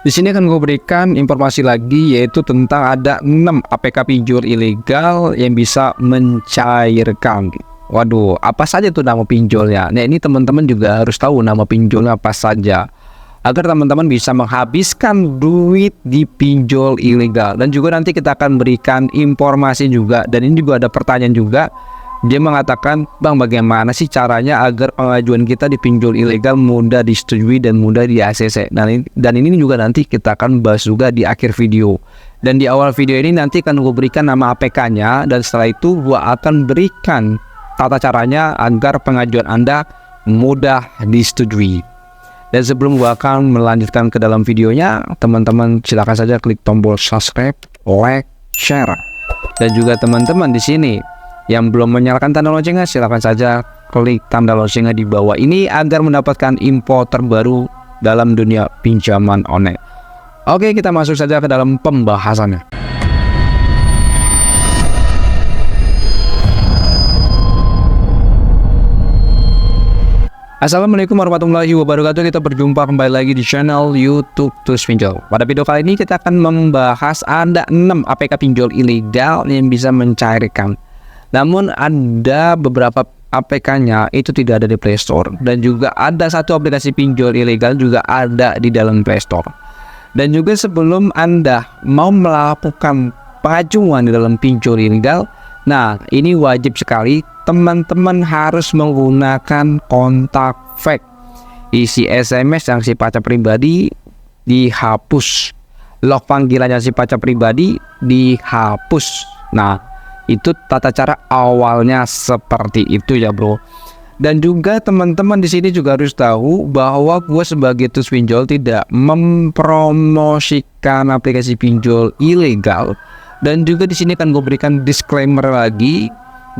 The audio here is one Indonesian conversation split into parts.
Di sini akan gue berikan informasi lagi, yaitu tentang ada 6 APK pinjol ilegal yang bisa mencairkan. Waduh, apa saja tuh nama pinjolnya? Nah, ini teman-teman juga harus tahu nama pinjolnya apa saja, agar teman-teman bisa menghabiskan duit di pinjol ilegal. Dan juga nanti kita akan berikan informasi juga, dan ini juga ada pertanyaan juga. Dia mengatakan, Bang, bagaimana sih caranya agar pengajuan kita di pinjol ilegal mudah disetujui dan mudah di ACC? Dan ini juga nanti kita akan bahas juga di akhir video. Dan di awal video ini nanti akan gue berikan nama APK-nya, dan setelah itu gue akan berikan tata caranya agar pengajuan Anda mudah disetujui. Dan sebelum gue akan melanjutkan ke dalam videonya, teman-teman silakan saja klik tombol subscribe, like, share. Dan juga teman-teman di sini yang belum menyalakan tanda loncengnya, silakan saja klik tanda loncengnya di bawah ini agar mendapatkan info terbaru dalam dunia pinjaman online. Oke, kita masuk saja ke dalam pembahasannya. Assalamualaikum warahmatullahi wabarakatuh. Kita berjumpa kembali lagi di channel YouTube Tools Pinjol. Pada video kali ini kita akan membahas ada 6 APK pinjol ilegal yang bisa mencairkan. Namun ada beberapa APK-nya itu tidak ada di Play Store, dan juga ada satu aplikasi pinjol ilegal juga ada di dalam Play Store. Dan juga sebelum Anda mau melakukan pengajuan di dalam pinjol ilegal, nah ini wajib sekali teman-teman harus menggunakan kontak fake. Isi SMS yang sifatnya pribadi dihapus, log panggilannya sifatnya pribadi dihapus. Nah, itu tata cara awalnya seperti itu ya bro. Dan juga teman-teman di sini juga harus tahu bahwa gue sebagai Tools Pinjol tidak mempromosikan aplikasi pinjol ilegal. Dan juga di sini akan gue berikan disclaimer lagi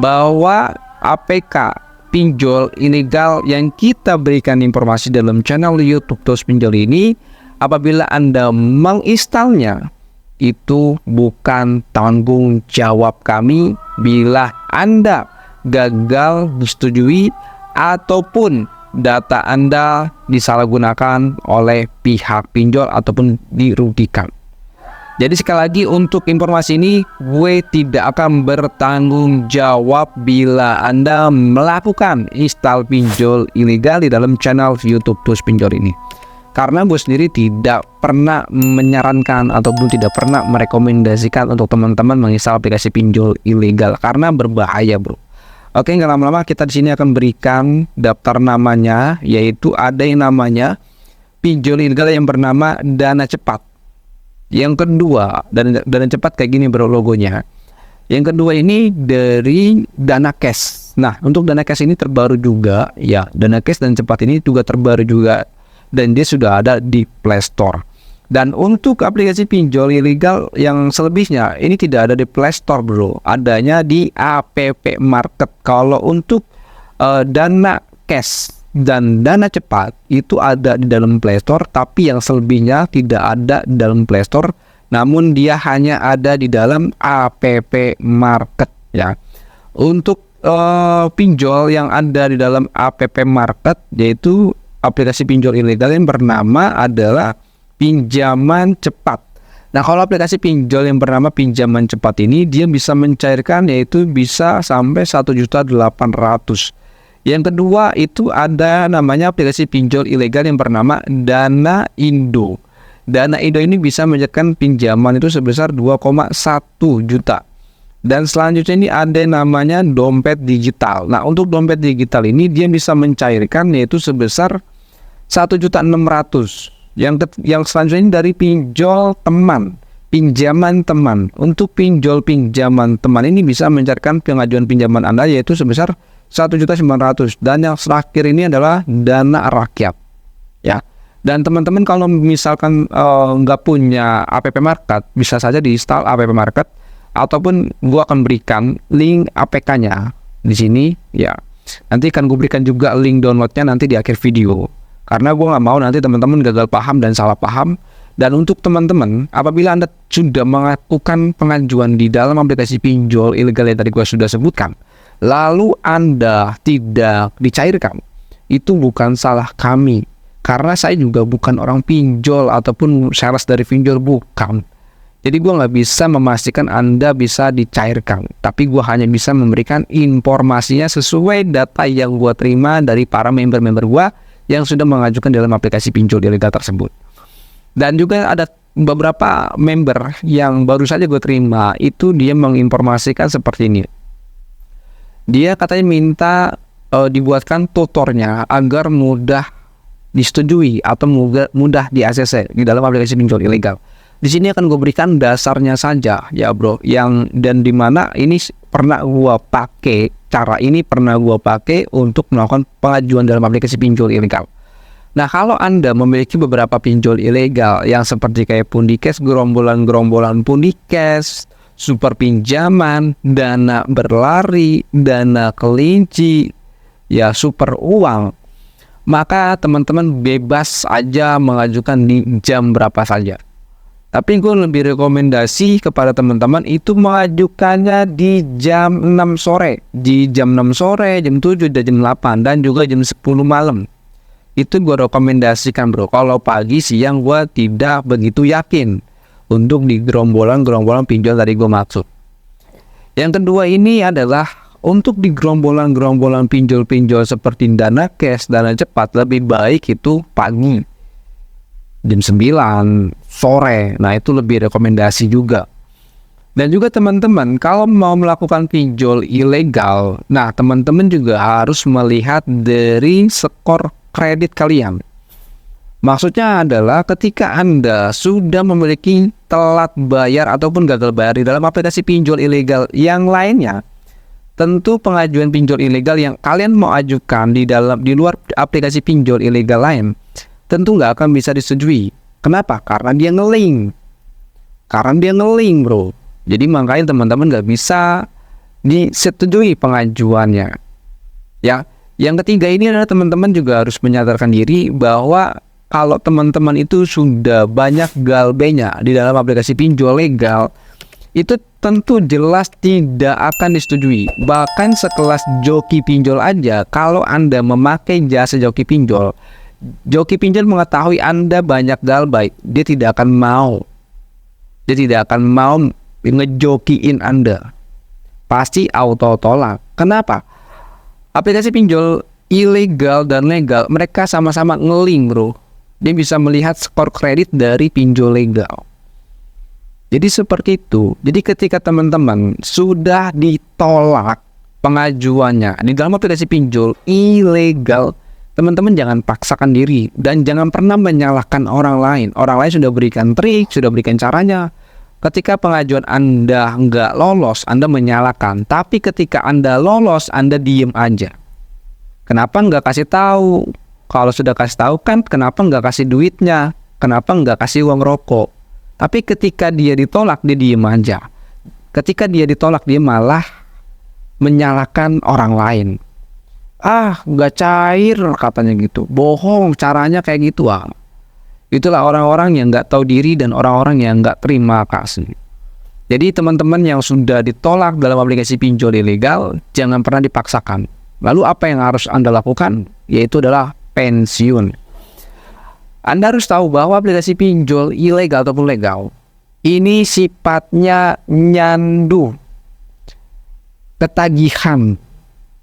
bahwa APK pinjol ilegal yang kita berikan informasi dalam channel YouTube Tools Pinjol ini, apabila Anda menginstalnya, itu bukan tanggung jawab kami bila Anda gagal disetujui ataupun data Anda disalahgunakan oleh pihak pinjol ataupun dirugikan. Jadi sekali lagi untuk informasi ini, gue tidak akan bertanggung jawab bila Anda melakukan install pinjol ilegal di dalam channel YouTube Tools Pinjol ini. Karena gue sendiri tidak pernah menyarankan ataupun tidak pernah merekomendasikan untuk teman-teman menginstal aplikasi pinjol ilegal karena berbahaya bro. Oke, nggak lama-lama kita di sini akan berikan daftar namanya, yaitu ada yang namanya pinjol ilegal yang bernama Dana Cepat. Yang kedua, Dana Cepat kayak gini bro logonya. Yang kedua ini dari Dana Cash. Nah, untuk Dana Cash ini terbaru juga ya. Dana Cash dan Cepat ini juga terbaru juga, dan dia sudah ada di Play Store. Dan untuk aplikasi pinjol ilegal yang selebihnya ini tidak ada di Play Store bro, adanya di App Market. Kalau untuk Dana Cash dan Dana Cepat itu ada di dalam Play Store, tapi yang selebihnya tidak ada di dalam Play Store, namun dia hanya ada di dalam App Market ya. Untuk pinjol yang ada di dalam App Market, yaitu aplikasi pinjol ilegal yang bernama adalah Pinjaman Cepat. Nah, kalau aplikasi pinjol yang bernama Pinjaman Cepat ini dia bisa mencairkan, yaitu bisa sampai 1.800.000. Yang kedua itu ada namanya aplikasi pinjol ilegal yang bernama Dana Indo. Dana Indo ini bisa mencairkan pinjaman itu sebesar 2,1 juta. Dan selanjutnya ini ada namanya dompet digital. Nah, untuk dompet digital ini dia bisa mencairkan yaitu sebesar 1.600.000. Yang selanjutnya ini dari pinjol teman, pinjaman teman. Untuk pinjaman teman ini bisa mencairkan pengajuan pinjaman Anda yaitu sebesar 1.900.000. Dan yang terakhir ini adalah Dana Rakyat ya. Dan teman-teman kalau misalkan nggak punya App Market, bisa saja diinstal App Market, ataupun gua akan berikan link APK-nya di sini ya. Nanti akan gue berikan juga link downloadnya nanti di akhir video, karena gue nggak mau nanti teman-teman gagal paham dan salah paham. Dan untuk teman-teman, apabila Anda sudah melakukan pengajuan di dalam aplikasi pinjol ilegal yang tadi gue sudah sebutkan, lalu Anda tidak dicairkan, itu bukan salah kami, Karena saya juga bukan orang pinjol ataupun sales dari pinjol, bukan. Jadi gue nggak bisa memastikan Anda bisa dicairkan, tapi gue hanya bisa memberikan informasinya sesuai data yang gue terima dari para member-member gue yang sudah mengajukan dalam aplikasi pinjol ilegal tersebut. Dan juga ada beberapa member yang baru saja gue terima, itu dia menginformasikan seperti ini. Dia katanya minta dibuatkan tutornya agar mudah disetujui atau mudah di ACC di dalam aplikasi pinjol ilegal. Di sini akan gue berikan dasarnya saja ya bro, yang dan dimana ini pernah gue pakai, cara ini pernah gue pakai untuk melakukan pengajuan dalam aplikasi pinjol ilegal. Nah, kalau Anda memiliki beberapa pinjol ilegal yang seperti kayak Pundicash, gerombolan-gerombolan Pundicash, super pinjaman, dana berlari, dana kelinci, ya super uang, maka teman-teman bebas aja mengajukan di jam berapa saja. Tapi gue lebih rekomendasi kepada teman-teman itu mengajukannya di jam 6 sore. Di jam 6 sore, jam 7, dan jam 8, dan juga jam 10 malam. Itu gue rekomendasikan bro. Kalau pagi, siang gue tidak begitu yakin untuk di gerombolan-gerombolan pinjol tadi gue maksud. Yang kedua ini adalah untuk di gerombolan-gerombolan pinjol-pinjol seperti dana cash, dana cepat, lebih baik itu pagi. Jam 9 sore, nah itu lebih rekomendasi juga. Dan juga teman-teman kalau mau melakukan pinjol ilegal, nah teman-teman juga harus melihat dari skor kredit kalian. Maksudnya adalah ketika Anda sudah memiliki telat bayar ataupun gagal bayar di dalam aplikasi pinjol ilegal yang lainnya, tentu pengajuan pinjol ilegal yang kalian mau ajukan di luar aplikasi pinjol ilegal lain tentu nggak akan bisa disetujui. Kenapa? Karena dia nge-link. Bro. Jadi makanya teman-teman nggak bisa disetujui pengajuannya. Ya, yang ketiga ini adalah teman-teman juga harus menyadarkan diri bahwa kalau teman-teman itu sudah banyak galbenya di dalam aplikasi pinjol legal, itu tentu jelas tidak akan disetujui. Bahkan sekelas joki pinjol aja, kalau Anda memakai jasa joki pinjol mengetahui Anda banyak galbay, dia tidak akan mau ngejokiin Anda. Pasti auto tolak. Kenapa? Aplikasi pinjol ilegal dan legal, mereka sama-sama nge-link bro. Dia bisa melihat skor kredit dari pinjol legal. Jadi seperti itu. Jadi ketika teman-teman sudah ditolak pengajuannya di dalam aplikasi pinjol ilegal, teman-teman jangan paksakan diri dan jangan pernah menyalahkan orang lain. Orang lain sudah berikan trik, sudah berikan caranya. Ketika pengajuan Anda nggak lolos, Anda menyalahkan. Tapi ketika Anda lolos, Anda diem aja. Kenapa nggak kasih tahu? Kalau sudah kasih tahu kan, kenapa nggak kasih duitnya? Kenapa nggak kasih uang rokok? Tapi ketika dia ditolak, dia diem aja. Ketika dia ditolak, dia malah menyalahkan orang lain. Nggak cair katanya gitu, bohong caranya kayak gitu. Itulah orang-orang yang nggak tahu diri dan orang-orang yang nggak terima kasih. Jadi teman-teman yang sudah ditolak dalam aplikasi pinjol ilegal, jangan pernah dipaksakan. Lalu apa yang harus Anda lakukan? Yaitu adalah pensiun. Anda harus tahu bahwa aplikasi pinjol ilegal ataupun legal ini sifatnya nyandu, ketagihan.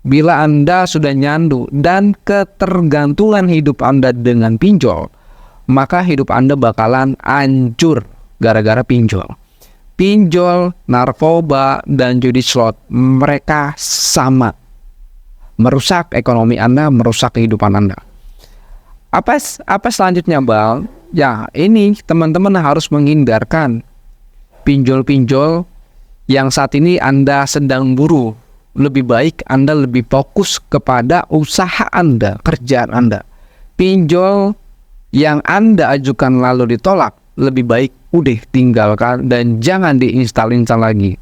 Bila Anda sudah nyandu dan ketergantungan hidup Anda dengan pinjol, maka hidup Anda bakalan hancur gara-gara pinjol. Pinjol, narkoba, dan judi slot, mereka sama. Merusak ekonomi Anda, merusak kehidupan Anda. Apa selanjutnya, Bang? Ya, ini teman-teman harus menghindarkan pinjol-pinjol yang saat ini Anda sedang buru. Lebih baik Anda lebih fokus kepada usaha Anda, kerjaan Anda. Pinjol yang Anda ajukan lalu ditolak, lebih baik udah tinggalkan dan jangan diinstal-install lagi.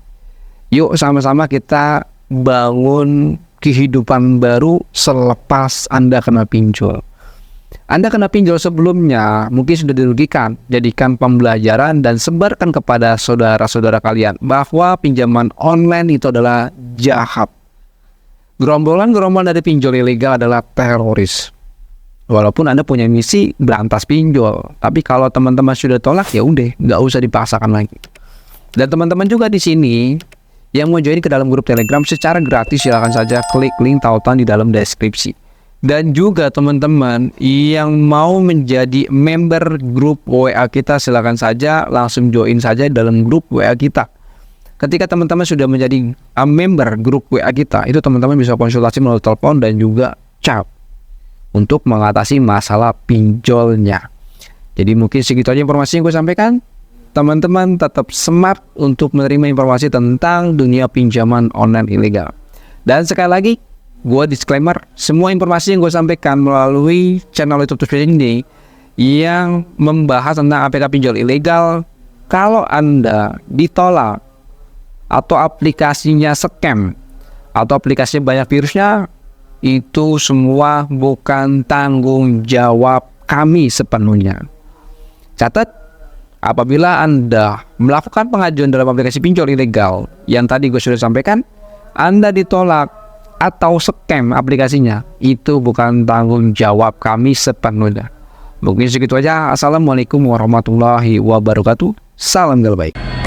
Yuk sama-sama kita bangun kehidupan baru selepas Anda kena pinjol. Anda kena pinjol sebelumnya, mungkin sudah dirugikan. Jadikan pembelajaran dan sebarkan kepada saudara-saudara kalian bahwa pinjaman online itu adalah jahat. Gerombolan-gerombolan dari pinjol ilegal adalah teroris. Walaupun Anda punya misi berantas pinjol, tapi kalau teman-teman sudah tolak ya udah, nggak usah dipaksakan lagi. Dan teman-teman juga di sini yang mau join ke dalam grup Telegram secara gratis, silahkan saja klik link tautan di dalam deskripsi. Dan juga teman-teman yang mau menjadi member grup WA kita, silahkan saja langsung join saja dalam grup WA kita. Ketika teman-teman sudah menjadi member grup WA kita, itu teman-teman bisa konsultasi melalui telepon dan juga chat untuk mengatasi masalah pinjolnya. Jadi mungkin segitu aja informasi yang gue sampaikan. Teman-teman tetap smart untuk menerima informasi tentang dunia pinjaman online ilegal. Dan sekali lagi, gue disclaimer, semua informasi yang gue sampaikan melalui channel YouTube Trading Day yang membahas tentang APK pinjol ilegal, kalau Anda ditolak atau aplikasinya scam atau aplikasinya banyak virusnya, itu semua bukan tanggung jawab kami sepenuhnya. Catat, apabila Anda melakukan pengajuan dalam aplikasi pinjol ilegal yang tadi gue sudah sampaikan, Anda ditolak atau scam aplikasinya, itu bukan tanggung jawab kami sepenuhnya. Mungkin segitu aja. Assalamualaikum warahmatullahi wabarakatuh. Salam baik.